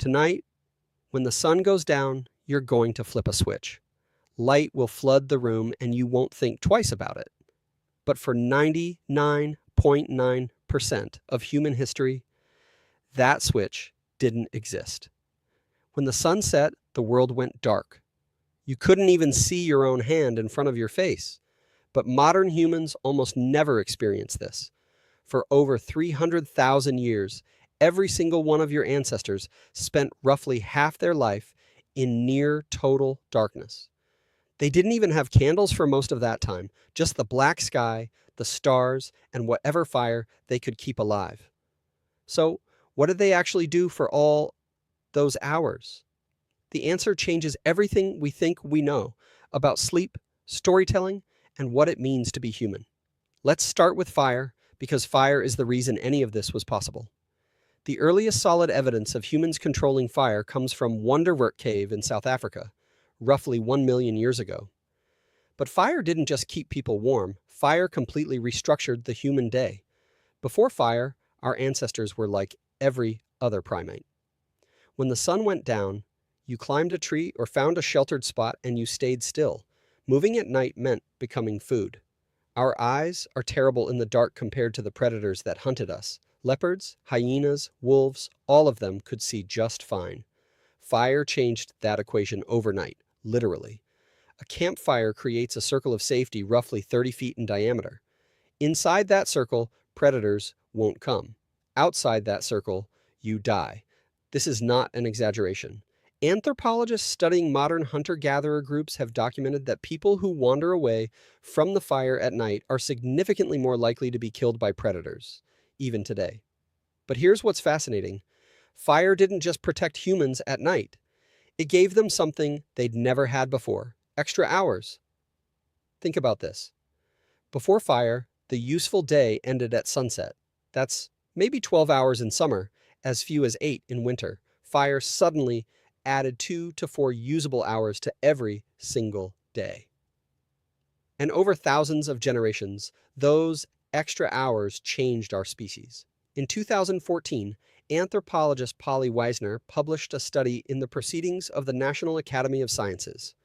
Tonight, when the sun goes down, you're going to flip a switch. Light will flood the room and you won't think twice about it. But for 99.9% of human history, that switch didn't exist. When the sun set, the world went dark. You couldn't even see your own hand in front of your face. But modern humans almost never experience this. For over 300,000 years, every single one of your ancestors spent roughly half their life in near total darkness. They didn't even have candles for most of that time, just the black sky, the stars, and whatever fire they could keep alive. So, what did they actually do for all those hours? The answer changes everything we think we know about sleep, storytelling, and what it means to be human. Let's start with fire, because fire is the reason any of this was possible. The earliest solid evidence of humans controlling fire comes from Wonderwerk Cave in South Africa, roughly 1 million years ago. But fire didn't just keep people warm, fire completely restructured the human day. Before fire, our ancestors were like every other primate. When the sun went down, you climbed a tree or found a sheltered spot and you stayed still. Moving at night meant becoming food. Our eyes are terrible in the dark compared to the predators that hunted us. Leopards, hyenas, wolves, all of them could see just fine. Fire changed that equation overnight, literally. A campfire creates a circle of safety roughly 30 feet in diameter. Inside that circle, predators won't come. Outside that circle, you die. This is not an exaggeration. Anthropologists studying modern hunter-gatherer groups have documented that people who wander away from the fire at night are significantly more likely to be killed by predators, even today. But here's what's fascinating. Fire didn't just protect humans at night. It gave them something they'd never had before, extra hours. Think about this. Before fire, the useful day ended at sunset. That's maybe 12 hours in summer, as few as 8 in winter. Fire suddenly added 2 to 4 usable hours to every single day. And over thousands of generations, those extra hours changed our species. In 2014, anthropologist Polly Weisner published a study in the Proceedings of the National Academy of Sciences.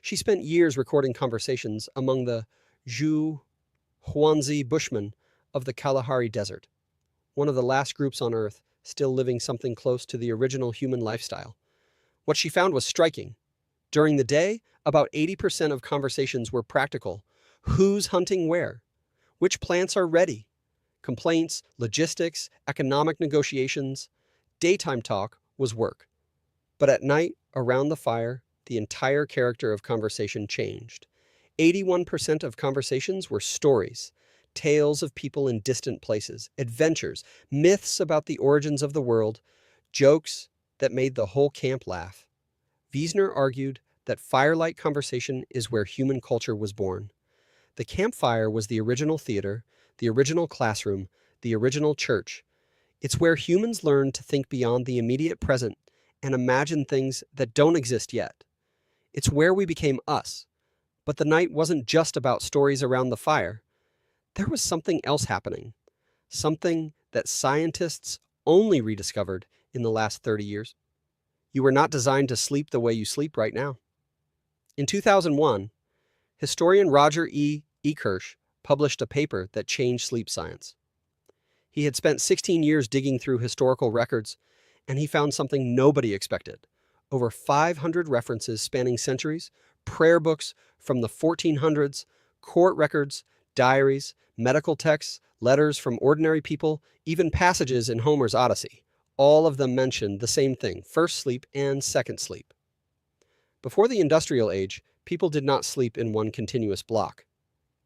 She spent years recording conversations among the Zhu-Huanzi Bushmen of the Kalahari Desert, one of the last groups on Earth still living something close to the original human lifestyle. What she found was striking. During the day, about 80% of conversations were practical. Who's hunting where? Which plants are ready? Complaints, logistics, economic negotiations. Daytime talk was work. But at night, around the fire, the entire character of conversation changed. 81% of conversations were stories, tales of people in distant places, adventures, myths about the origins of the world, jokes that made the whole camp laugh. Wiesner argued that firelight conversation is where human culture was born. The campfire was the original theater, the original classroom, the original church. It's where humans learned to think beyond the immediate present and imagine things that don't exist yet. It's where we became us. But the night wasn't just about stories around the fire. There was something else happening, something that scientists only rediscovered in the last 30 years. You were not designed to sleep the way you sleep right now. In 2001, historian Roger E. Kirsch published a paper that changed sleep science. He had spent 16 years digging through historical records, and he found something nobody expected. Over 500 references spanning centuries, prayer books from the 1400s, court records, diaries, medical texts, letters from ordinary people, even passages in Homer's Odyssey. All of them mentioned the same thing, first sleep and second sleep. Before the industrial age, people did not sleep in one continuous block.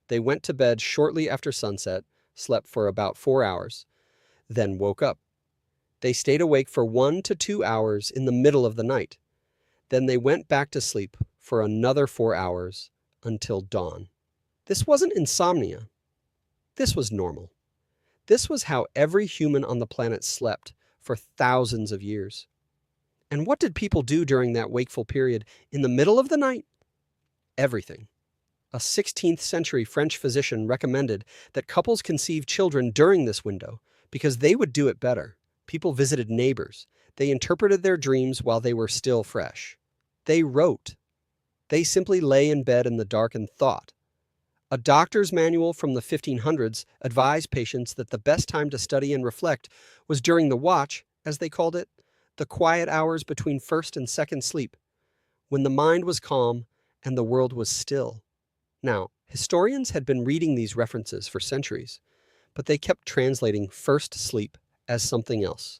They went to bed shortly after sunset, slept for about 4 hours, then woke up. They stayed awake for 1 to 2 hours in the middle of the night. Then they went back to sleep for another 4 hours until dawn. This wasn't insomnia. This was normal. This was how every human on the planet slept for thousands of years. And what did people do during that wakeful period in the middle of the night? Everything. A 16th century French physician recommended that couples conceive children during this window because they would do it better. People visited neighbors. They interpreted their dreams while they were still fresh. They wrote. They simply lay in bed in the dark and thought. A doctor's manual from the 1500s advised patients that the best time to study and reflect was during the watch, as they called it, the quiet hours between first and second sleep, when the mind was calm and the world was still. Now, historians had been reading these references for centuries, but they kept translating first sleep as something else,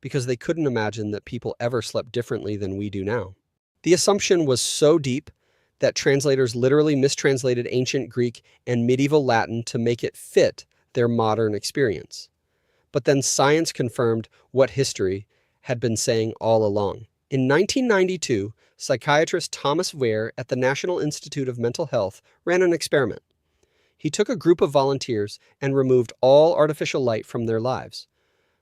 because they couldn't imagine that people ever slept differently than we do now. The assumption was so deep that translators literally mistranslated ancient Greek and medieval Latin to make it fit their modern experience. But then science confirmed what history had been saying all along. In 1992, psychiatrist Thomas Weir at the National Institute of Mental Health ran an experiment. He took a group of volunteers and removed all artificial light from their lives.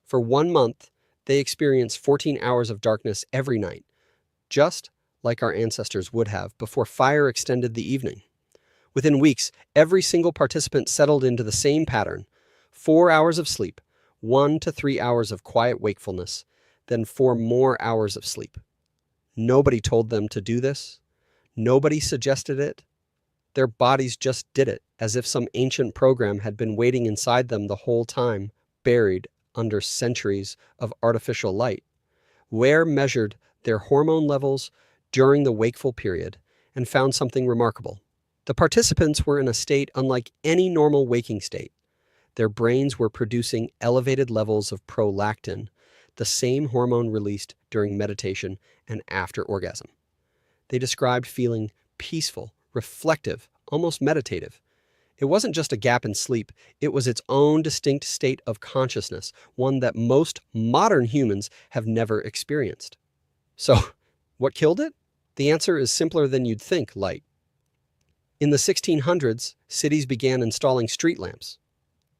For 1 month, they experienced 14 hours of darkness every night, just like our ancestors would have before fire extended the evening. Within weeks, every single participant settled into the same pattern: 4 hours of sleep, 1 to 3 hours of quiet wakefulness, then 4 more hours of sleep. Nobody told them to do this. Nobody suggested it. Their bodies just did it, as if some ancient program had been waiting inside them the whole time, buried under centuries of artificial light. Weir measured their hormone levels during the wakeful period and found something remarkable. The participants were in a state unlike any normal waking state. Their brains were producing elevated levels of prolactin, the same hormone released during meditation and after orgasm. They described feeling peaceful, reflective, almost meditative. It wasn't just a gap in sleep, it was its own distinct state of consciousness, one that most modern humans have never experienced. So, what killed it? The answer is simpler than you'd think: light. In the 1600s, cities began installing street lamps.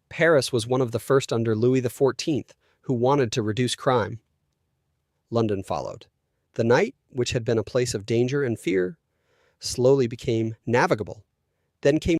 Paris was one of the first under Louis XIV, who wanted to reduce crime. London followed. The night, which had been a place of danger and fear, slowly became navigable. Then came